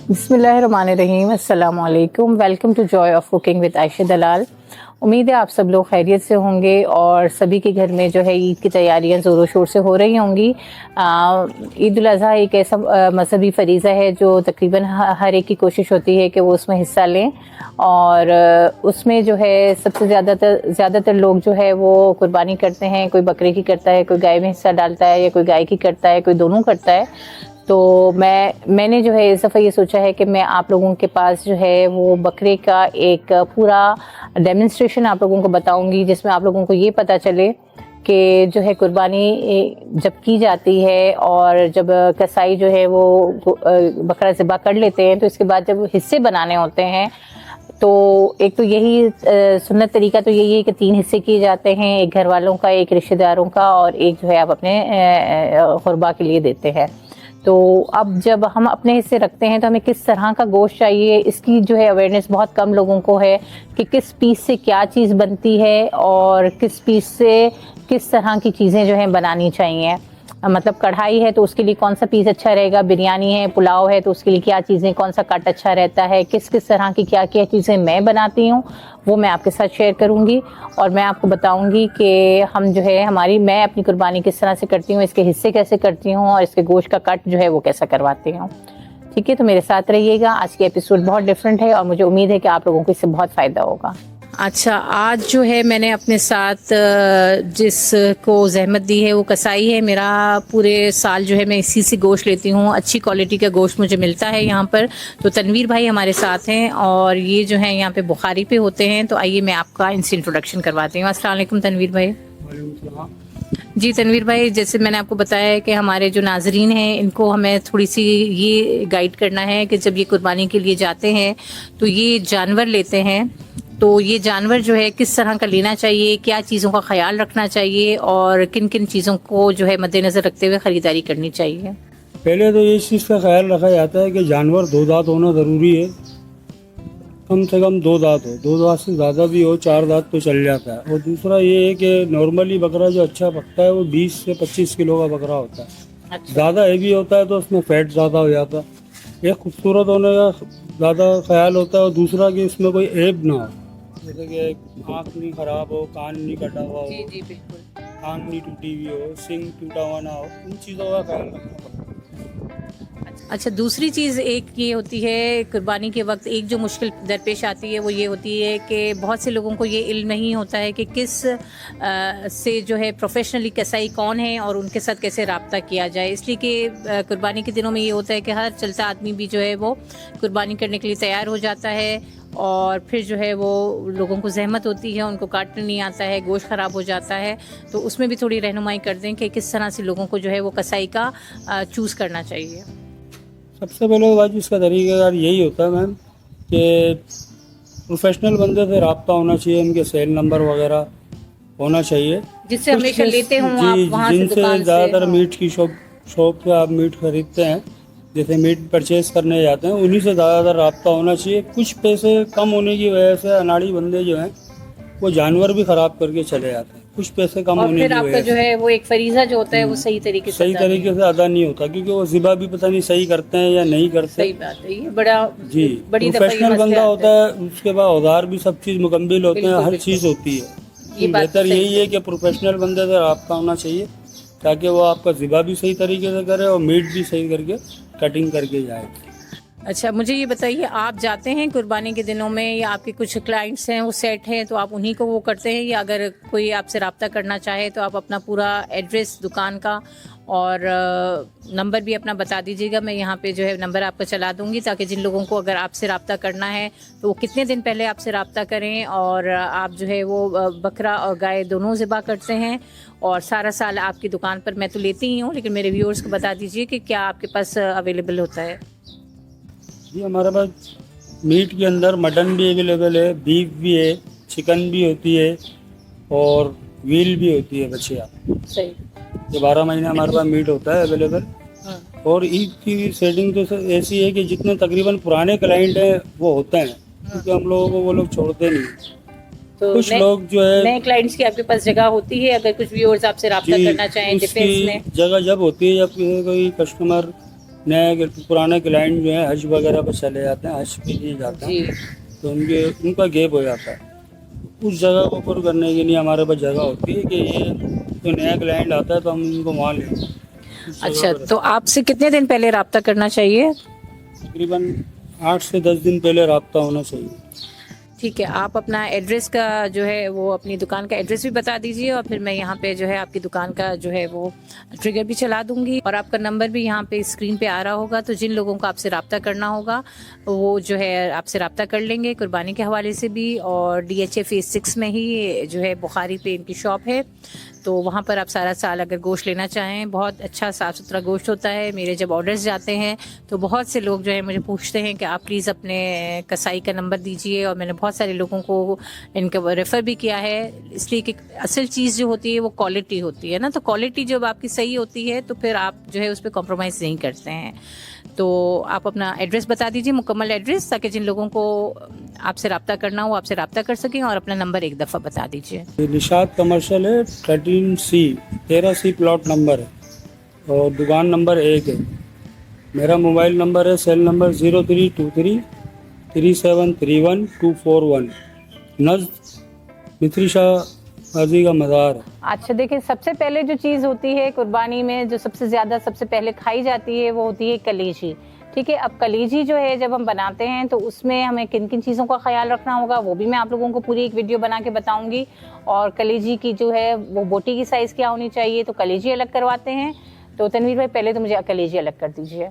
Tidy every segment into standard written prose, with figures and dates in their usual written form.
बिस्मिल्लाहिर्रहमानिर्रहीम, अस्सलाम वालेकुम। Welcome to Joy of Cooking with Ayesha Dalal. उम्मीद है आप सब लोग खैरियत से होंगे और सभी के घर में जो है ईद की तैयारियां ज़ोरों शोर से हो रही होंगी। ईद उल अज़हा एक ऐसा मजहबी फरीज़ा है जो तकरीबन हर एक की कोशिश होती है कि वो उसमें हिस्सा लें और उसमें जो है सबसे ज़्यादातर लोग जो है वो कुर्बानी करते हैं। कोई बकरे की करता है, कोई गाय में हिस्सा डालता है, या कोई गाय की करता है, कोई दोनों करता है। तो मैंने जो है इस दफ़ा ये सोचा है कि मैं आप लोगों के पास जो है वो बकरे का एक पूरा डेमोन्स्ट्रेशन आप लोगों को बताऊंगी, जिसमें आप लोगों को ये पता चले कि जो है कुर्बानी जब की जाती है और जब कसाई जो है वो बकरा ज़िबा कर लेते हैं तो इसके बाद जब हिस्से बनाने होते हैं तो एक तो यही सुन्नत तरीका तो यही है कि 3 हिस्से किए जाते हैं, एक घर वालों का, एक रिश्तेदारों का और एक जो है आप अपने क़ुरबा के लिए देते हैं। तो अब जब हम अपने हिस्से रखते हैं तो हमें किस तरह का गोश्त चाहिए, इसकी जो है अवेयरनेस बहुत कम लोगों को है कि किस पीस से क्या चीज़ बनती है और किस पीस से किस तरह की चीज़ें जो हैं बनानी चाहिए। मतलब कढ़ाई है तो उसके लिए कौन सा पीस अच्छा रहेगा, बिरयानी है, पुलाव है तो उसके लिए क्या चीज़ें, कौन सा कट अच्छा रहता है, किस किस तरह की क्या क्या चीज़ें मैं बनाती हूँ वो मैं आपके साथ शेयर करूँगी और मैं आपको बताऊँगी कि हम जो है मैं अपनी कुर्बानी किस तरह से करती हूँ, इसके हिस्से कैसे करती हूँ और इसके गोश्त का कट जो है वो कैसा करवाती हूँ। ठीक है, तो मेरे साथ रहिएगा। आज की एपिसोड बहुत डिफरेंट है और मुझे उम्मीद है कि आप लोगों को इससे बहुत फ़ायदा होगा। अच्छा, आज जो है मैंने अपने साथ जिसको जहमत दी है वो कसाई है। मेरा पूरे साल जो है मैं इसी से गोश्त लेती हूँ, अच्छी क्वालिटी का गोश्त मुझे मिलता है यहाँ पर। तो तनवीर भाई हमारे साथ हैं और ये जो है यहाँ पे बुखारी पे होते हैं। तो आइए मैं आपका इनसे इंट्रोडक्शन करवाती हूँ। अस्सलाम वालेकुम तनवीर भाई। जी तनवीर भाई, जैसे मैंने आपको बताया है कि हमारे जो नाजरीन हैं इनको हमें थोड़ी सी ये गाइड करना है कि जब ये कुर्बानी के लिए जाते हैं तो ये जानवर लेते हैं तो ये जानवर जो है किस तरह का लेना चाहिए, क्या चीज़ों का ख्याल रखना चाहिए और किन किन चीज़ों को जो है मद्देनज़र रखते हुए ख़रीदारी करनी चाहिए। पहले तो इस चीज़ का ख्याल रखा जाता है कि जानवर 2 दांत होना ज़रूरी है। कम से कम 2 दांत हो, 2 दांत से ज़्यादा भी हो, 4 दांत तो चल जाता है। और दूसरा ये है कि नॉर्मली बकरा जो अच्छा पकता है वो 20 से 25 किलो का बकरा होता है। अच्छा। ज़्यादा हैवी होता है तो उसमें फैट ज़्यादा हो जाता है। एक खूबसूरत होने का ज़्यादा ख्याल होता है और दूसरा कि इसमें कोई ऐब ना हो, जैसे कि आँख नहीं ख़राब हो, कान नहीं कटा हुआ हो, जी बिल्कुल। आँख नहीं टूटी हुई हो, सिंग टूटा हुआ ना हो, इन चीज़ों का ख्याल रखना पड़ता है। अच्छा, दूसरी चीज़ एक ये होती है कुर्बानी के वक्त, एक जो मुश्किल दरपेश आती है वो ये होती है कि बहुत से लोगों को ये इल्म नहीं होता है कि किस से जो है प्रोफेशनली कसाई कौन है और उनके साथ कैसे रब्ता किया जाए। इसलिए कि कुर्बानी के दिनों में ये होता है कि हर चलता आदमी भी जो है वो कुर्बानी करने के लिए तैयार हो जाता है और फिर जो है वो लोगों को जहमत होती है, उनको काटने नहीं आता है, गोश्त ख़राब हो जाता है। तो उसमें भी थोड़ी रहनुमाई कर दें कि किस तरह से लोगों को जो है वो कसाई का चूज़ करना चाहिए। सबसे पहले बात इसका तरीक़ाकार यही होता है मैम कि प्रोफेशनल बंदे से रब्ता होना चाहिए, उनके सेल नंबर वगैरह होना चाहिए, जिससे हमेशा लेते हों आप जी, वहाँ से जिनसे दुकान से। ज़्यादातर हाँ। मीट की शॉप पे आप मीट खरीदते हैं, जैसे मीट परचेज करने जाते हैं, उन्हीं से ज़्यादातर रब्ता होना चाहिए। कुछ पैसे कम होने की वजह से अनाड़ी बंदे जो हैं वो जानवर भी ख़राब करके चले जाते हैं, कुछ पैसे कम और होने फिर की आपका वजह जो से। है वो एक फरीज़ा जो होता है वो सही तरीके से अदा नहीं अदा नहीं होता, क्योंकि वो ज़िबा भी पता नहीं सही करते हैं या नहीं करते। सही बात है, ये बड़ा जी, बड़ी दफ़ा ये प्रोफेशनल मसले बंदा आते होता है, उसके बाद औजार भी सब चीज़ मुकम्मल होते हैं, बिल्कुल, हर बिल्कुल। चीज़ होती है। ये बात बेहतर तो सही यही है कि प्रोफेशनल बंदे से रब्ता होना चाहिए ताकि वो आपका ज़िबा भी सही तरीके से करे और मीट भी सही करके कटिंग करके जाए। अच्छा, मुझे ये बताइए, आप जाते हैं कुर्बानी के दिनों में या आपके कुछ क्लाइंट्स हैं वो सेट हैं तो आप उन्हीं को वो करते हैं, या अगर कोई आपसे रब्ता करना चाहे तो आप अपना पूरा एड्रेस दुकान का और नंबर भी अपना बता दीजिएगा। मैं यहाँ पे जो है नंबर आपका चला दूँगी ताकि जिन लोगों को अगर आपसे रब्ता करना है तो वो कितने दिन पहले आपसे रब्ता करें। और आप जो है वो बकरा और गाय दोनों ज़िबा करते हैं और सारा साल आपकी दुकान पर मैं तो लेती ही हूँ, लेकिन मेरे व्यूअर्स को बता दीजिए कि क्या आपके पास अवेलेबल होता है। जी, हमारे पास मीट के अंदर मटन भी अवेलेबल है, बीफ भी है, चिकन भी होती है और व्हील भी होती है बच्चियाँ। सही। ये 12 महीने हमारे पास मीट होता है अवेलेबल। और ईद की सेटिंग तो सर ऐसी है कि जितने तकरीबन पुराने क्लाइंट हैं वो होते हैं, क्योंकि हम लोगों को वो लोग छोड़ते नहीं। तो कुछ लोग जो है नए क्लाइंट्स की आपके पास जगह होती है, अगर कुछ व्यूअर्स आपसे रब्ता करना चाहें डिफेंस में? जगह जब होती है जब कोई कस्टमर नए पुराने क्लाइंट जो है हज वगैरह पर चले जाते हैं, हज के लिए जाते जी। हैं, तो उनका गैप हो जाता है। उस जगह को पूरा करने के लिए हमारे पास जगह होती है कि ये तो नया क्लाइंट आता है तो हम उनको वहाँ ले उस जगह अच्छा, पर तो आपसे कितने दिन पहले रब्ता करना चाहिए? तकरीबन 8 से 10 दिन पहले रब्ता होना चाहिए। ठीक है, आप अपना एड्रेस का जो है वो अपनी दुकान का एड्रेस भी बता दीजिए और फिर मैं यहाँ पे जो है आपकी दुकान का जो है वो ट्रिगर भी चला दूंगी और आपका नंबर भी यहाँ पे स्क्रीन पे आ रहा होगा, तो जिन लोगों को आपसे रब्ता करना होगा वो जो है आपसे रब्ता कर लेंगे कुर्बानी के हवाले से भी। और DHA फेज 6 में ही जो है बुखारी पे इनकी शॉप है, तो वहाँ पर आप सारा साल अगर गोश्त लेना चाहें, बहुत अच्छा साफ़ सुथरा गोश्त होता है। मेरे जब ऑर्डर्स जाते हैं तो बहुत से लोग जो है मुझे पूछते हैं कि आप प्लीज़ अपने कसाई का नंबर दीजिए, और मैंने बहुत सारे लोगों को इनका रेफ़र भी किया है, इसलिए कि असल चीज़ जो होती है वो क्वालिटी होती है ना, तो क्वालिटी जब आपकी सही होती है तो फिर आप जो है उस पर कॉम्प्रोमाइज़ नहीं करते हैं। तो आप अपना एड्रेस बता दीजिए, मुकम्मल एड्रेस, ताकि जिन लोगों को आपसे रब्ता करना हो आपसे रब्ता कर सकें, और अपना नंबर एक दफ़ा बता दीजिए। ये निशात कमर्शियल है, 13C प्लॉट नंबर है और दुकान नंबर 1 है। मेरा मोबाइल नंबर है, सेल नंबर 03233731 नज़ मित्री शाह गाजी का मज़ार है। अच्छा, देखिए, सबसे पहले जो चीज़ होती है कुर्बानी में, जो सबसे ज़्यादा सबसे पहले खाई जाती है वो होती है कलेजी। ठीक है, अब कलेजी जो है जब हम बनाते हैं तो उसमें हमें किन किन चीज़ों का ख्याल रखना होगा वो भी मैं आप लोगों को पूरी एक वीडियो बना के बताऊंगी। और कलेजी की जो है वो बोटी की साइज़ क्या होनी चाहिए, तो कलेजी अलग करवाते हैं। तो तनवीर भाई, पहले तो मुझे कलेजी अलग कर दीजिए।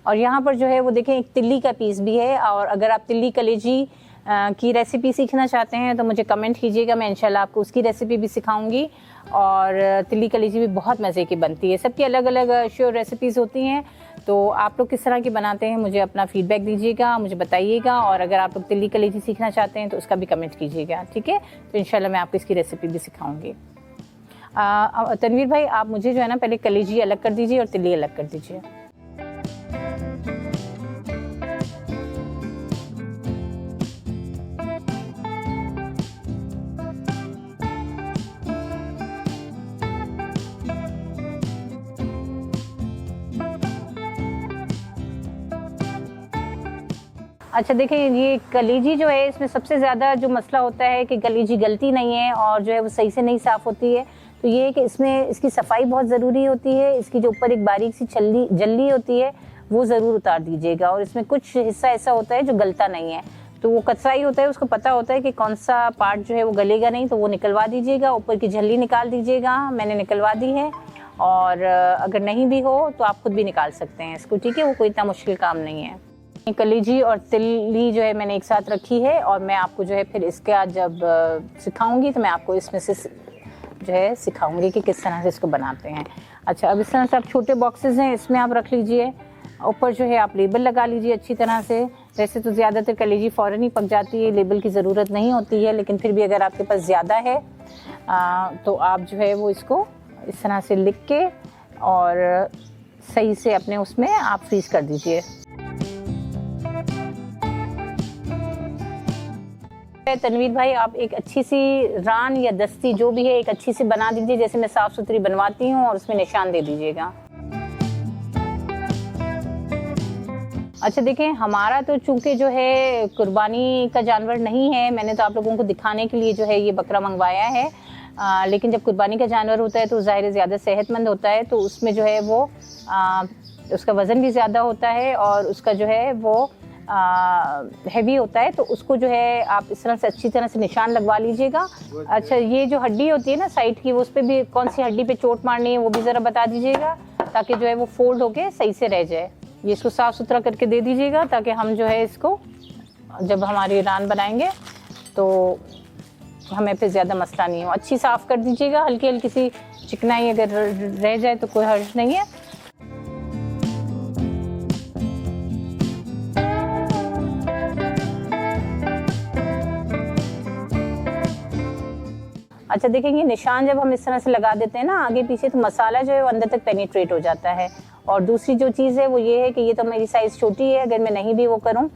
और यहाँ पर जो है वो देखें एक तिल्ली का पीस भी है, और अगर आप तिल्ली कलेजी की रेसिपी सीखना चाहते हैं तो मुझे कमेंट कीजिएगा, मैं इंशाल्लाह आपको उसकी रेसिपी भी सिखाऊंगी। और तिल्ली कलेजी भी बहुत मज़े की बनती है, सबकी अलग अलग श्योर रेसिपीज़ होती हैं। तो आप लोग किस तरह की बनाते हैं मुझे अपना फीडबैक दीजिएगा, मुझे बताइएगा। और अगर आप लोग तिल्ली कलेजी सीखना चाहते हैं तो उसका भी कमेंट कीजिएगा, ठीक है। तो इंशाल्लाह मैं आपको इसकी रेसिपी भी सिखाऊंगी। तनवीर भाई, आप मुझे जो है ना पहले कलेजी अलग कर दीजिए और तिल्ली अलग कर दीजिए। अच्छा, देखिए, ये कलेजी जो है इसमें सबसे ज़्यादा जो मसला होता है कि कलेजी गलती नहीं है और जो है वो सही से नहीं साफ़ होती है। तो ये है कि इसमें इसकी सफाई बहुत ज़रूरी होती है। इसकी जो ऊपर एक बारीक सी जल्ली होती है वो ज़रूर उतार दीजिएगा। और इसमें कुछ हिस्सा ऐसा होता है जो गलता नहीं है, तो वो कचराई होता है, उसको पता होता है कि कौन सा पार्ट जो है वो गलेगा नहीं, तो वो निकलवा दीजिएगा। ऊपर की झल्ली निकाल दीजिएगा, मैंने निकलवा दी है। और अगर नहीं भी हो तो आप खुद भी निकाल सकते हैं इसको, ठीक है, वो कोई इतना मुश्किल काम नहीं है। कलेजी और तिल्ली जो है मैंने एक साथ रखी है, और मैं आपको जो है फिर इसके आज जब सिखाऊंगी तो मैं आपको इसमें से जो है सिखाऊंगी कि किस तरह से इसको बनाते हैं। अच्छा, अब इस तरह से आप छोटे बॉक्सेस हैं, इसमें आप रख लीजिए। ऊपर जो है आप लेबल लगा लीजिए अच्छी तरह से। वैसे तो ज़्यादातर कलेजी फ़ौरन ही पक जाती है, लेबल की ज़रूरत नहीं होती है, लेकिन फिर भी अगर आपके पास ज़्यादा है तो आप जो है वो इसको इस तरह से लिख के और सही से अपने उसमें आप फ्रीज़ कर दीजिए। तनवीर भाई, आप एक अच्छी सी रान या दस्ती जो भी है एक अच्छी सी बना दीजिए, जैसे मैं साफ़ सुथरी बनवाती हूँ, और उसमें निशान दे दीजिएगा। अच्छा, देखें, हमारा तो चूंकि जो है कुर्बानी का जानवर नहीं है, मैंने तो आप लोगों को दिखाने के लिए जो है ये बकरा मंगवाया है। लेकिन जब कुर्बानी का जानवर होता है तो ज़ाहिर ज़्यादा सेहतमंद होता है, तो उसमें जो है वो उसका वज़न भी ज़्यादा होता है और उसका जो है वो हैवी होता है। तो उसको जो है आप इस तरह से अच्छी तरह से निशान लगवा लीजिएगा। अच्छा, ये जो हड्डी होती है ना साइड की, वो उस पर भी कौन सी हड्डी पे चोट मारनी है वो भी ज़रा बता दीजिएगा, ताकि जो है वो फोल्ड होके सही से रह जाए। ये इसको साफ़ सुथरा करके दे दीजिएगा, ताकि हम जो है इसको जब हमारी रान बनाएंगे तो हमें फिर ज़्यादा मसला नहीं हो। अच्छी साफ़ कर दीजिएगा, हल्की हल्की सी चिकनाई अगर रह जाए तो कोई हर्ज नहीं है। अच्छा, देखेंगे निशान जब हम इस तरह से लगा देते हैं ना आगे पीछे, तो मसाला जो है वो अंदर तक पेनिट्रेट हो जाता है। और दूसरी जो चीज़ है वो ये है कि ये तो मेरी साइज़ छोटी है, अगर मैं नहीं भी वो करूँ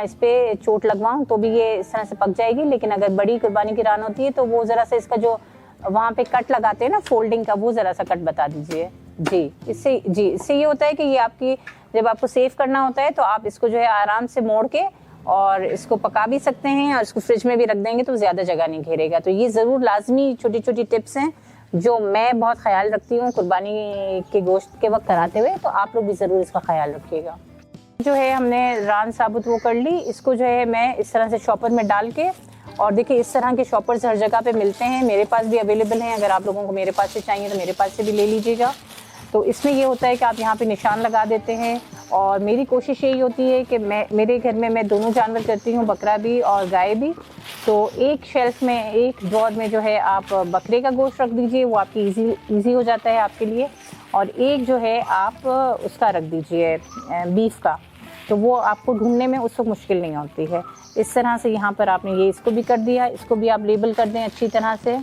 इस पर चोट लगवाऊँ तो भी ये इस तरह से पक जाएगी। लेकिन अगर बड़ी कुर्बानी की रान होती है तो वो ज़रा सा इसका जो वहाँ पे कट लगाते हैं ना फोल्डिंग का, वो ज़रा सा कट बता दीजिए। इससे ये होता है कि ये आपकी जब आपको सेव करना होता है तो आप इसको जो है आराम से मोड़ के और इसको पका भी सकते हैं और इसको फ्रिज में भी रख देंगे तो ज़्यादा जगह नहीं घेरेगा। तो ये ज़रूर लाजमी छोटी छोटी टिप्स हैं जो मैं बहुत ख्याल रखती हूँ कुर्बानी के गोश्त के वक्त कराते हुए, तो आप लोग भी ज़रूर इसका ख्याल रखिएगा। जो है हमने रान साबुत वो कर ली, इसको जो है मैं इस तरह से चॉपर में डाल के, और देखिए इस तरह के चॉपर्स हर जगह पे मिलते हैं, मेरे पास भी अवेलेबल हैं। अगर आप लोगों को मेरे पास से चाहिए तो मेरे पास से भी ले लीजिएगा। तो इसमें ये होता है कि आप यहाँ पे निशान लगा देते हैं, और मेरी कोशिश यही होती है कि मेरे घर में मैं दोनों जानवर करती हूँ, बकरा भी और गाय भी। तो एक शेल्फ में, एक ड्रॉर में जो है आप बकरे का गोश्त रख दीजिए, वो आपकी ईजी हो जाता है आपके लिए, और एक जो है आप उसका रख दीजिए बीफ का, तो वो आपको ढूंढने में उस वक्त मुश्किल नहीं होती है। इस तरह से यहाँ पर आपने ये इसको भी कर दिया, इसको भी आप लेबल कर दें अच्छी तरह से।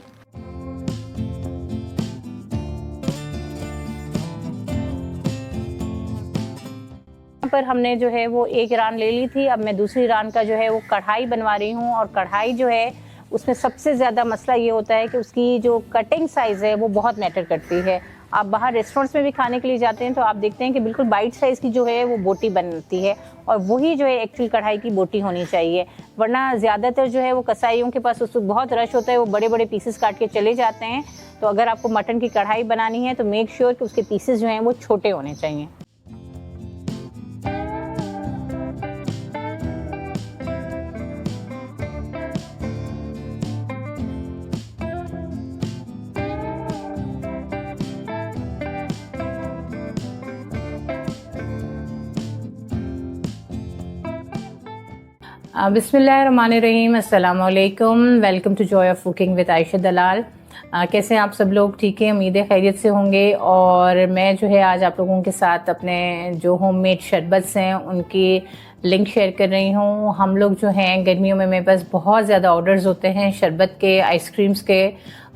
यहाँ पर हमने जो है वो एक रान ले ली थी, अब मैं दूसरी रान का जो है वो कढ़ाई बनवा रही हूँ। और कढ़ाई जो है उसमें सबसे ज़्यादा मसला ये होता है कि उसकी जो कटिंग साइज़ है वो बहुत मैटर करती है। आप बाहर रेस्टोरेंट्स में भी खाने के लिए जाते हैं तो आप देखते हैं कि बिल्कुल बाइट साइज़ की जो है वो बोटी बनती है, और वही जो है एक्चुअल कढ़ाई की बोटी होनी चाहिए। वरना ज़्यादातर जो है वो कसाईयों के पास उसको बहुत रश होता है, वो बड़े बड़े पीसेस काट के चले जाते हैं। तो अगर आपको मटन की कढ़ाई बनानी है तो मेक श्योर कि उसके पीसेस जो हैं वो छोटे होने चाहिए। बिस्मिल्लाहिर्रहमानिर्रहीम, अस्सलाम वालेकुम। Welcome to Joy of Cooking with Ayesha Dalal. कैसे हैं आप सब लोग? ठीक है, उम्मीद है खैरियत से होंगे। और मैं जो है आज आप लोगों के साथ अपने जो होममेड शरबत्स हैं उनकी लिंक शेयर कर रही हूँ। हम लोग जो हैं गर्मियों में मेरे पास बहुत ज़्यादा ऑर्डर्स होते हैं शरबत के, आइसक्रीम्स के,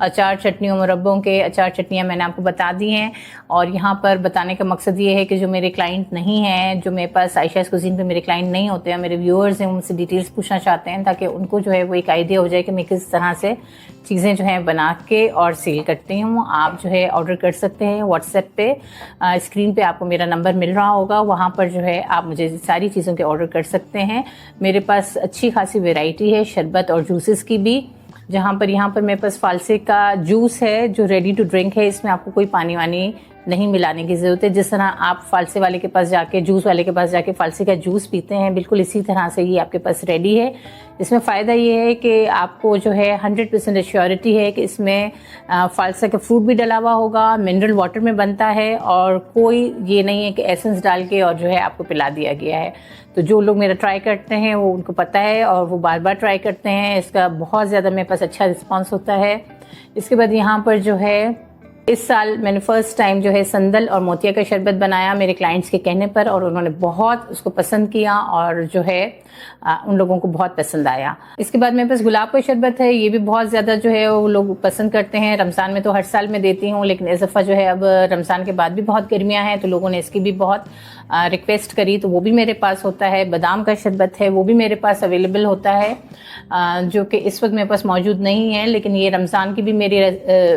अचार चटनियों, मुरब्बों के। अचार चटनियाँ मैंने आपको बता दी हैं, और यहाँ पर बताने का मकसद ये है कि जो मेरे क्लाइंट नहीं हैं, जो मेरे पास आयशा's कुज़ीन पे मेरे क्लाइंट नहीं होते हैं, मेरे व्यूअर्स हैं, उनसे डिटेल्स पूछना चाहते हैं ताकि उनको जो है वो एक आइडिया हो जाए कि मैं किस तरह से चीज़ें जो हैं बना के और सेल करती हूँ। आप जो है ऑर्डर कर सकते हैं व्हाट्सएप पे, स्क्रीन पे आपको मेरा नंबर मिल रहा होगा, वहाँ पर जो है आप मुझे सारी चीज़ों के ऑर्डर कर सकते हैं। मेरे पास अच्छी खासी वैरायटी है शरबत और जूसेस की भी, जहाँ पर यहाँ पर मेरे पास फालसे का जूस है जो रेडी टू ड्रिंक है। इसमें आपको कोई पानी वानी नहीं मिलाने की ज़रूरत है। जिस तरह आप फालसे वाले के पास जाके, जूस वाले के पास जाके फालसे का जूस पीते हैं, बिल्कुल इसी तरह से ये आपके पास रेडी है। इसमें फ़ायदा ये है कि आपको जो है 100% एश्योरिटी है कि इसमें फालसा का फ्रूट भी डला हुआ होगा, मिनरल वाटर में बनता है, और कोई ये नहीं है कि एसेंस डाल के और जो है आपको पिला दिया गया है। तो जो लोग मेरा ट्राई करते हैं वो उनको पता है और वो बार बार ट्राई करते हैं। इसका बहुत ज़्यादा मेरे पास अच्छा रिस्पॉन्स होता है। इसके बाद यहाँ पर जो है इस साल मैंने फ़र्स्ट टाइम जो है संदल और मोतिया का शरबत बनाया मेरे क्लाइंट्स के कहने पर, और उन्होंने बहुत उसको पसंद किया और जो है उन लोगों को बहुत पसंद आया। इसके बाद मेरे पास गुलाब का शरबत है, ये भी बहुत ज़्यादा जो है वो लोग पसंद करते हैं। रमज़ान में तो हर साल मैं देती हूँ, लेकिन इस दफ़ा जो है अब रमज़ान के बाद भी बहुत गर्मियाँ हैं तो लोगों ने इसकी भी बहुत रिक्वेस्ट करी, तो वो भी मेरे पास होता है। बादाम का शरबत है, वो भी मेरे पास अवेलेबल होता है, जो कि इस वक्त मेरे पास मौजूद नहीं है, लेकिन ये रमज़ान की भी मेरी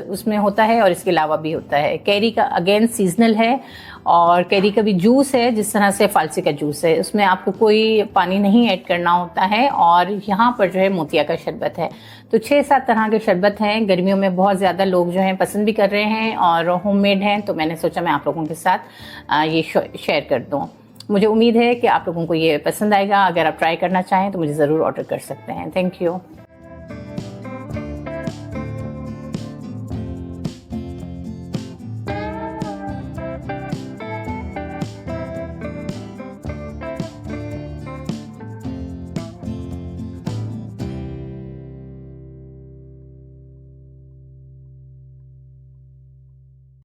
उसमें होता है और इसके अलावा भी होता है। कैरी का अगेन सीजनल है, और कैरी का भी जूस है जिस तरह से फालसे का जूस है, उसमें आपको कोई पानी नहीं ऐड करना होता है। और यहाँ पर जो है मोतिया का शरबत है। तो 6-7 तरह के शरबत हैं। गर्मियों में बहुत ज़्यादा लोग जो हैं पसंद भी कर रहे हैं और होममेड हैं, तो मैंने सोचा मैं आप लोगों के साथ ये शेयर कर दूँ। मुझे उम्मीद है कि आप लोगों को ये पसंद आएगा। अगर आप ट्राई करना चाहें तो मुझे ज़रूर ऑर्डर कर सकते हैं। Thank you.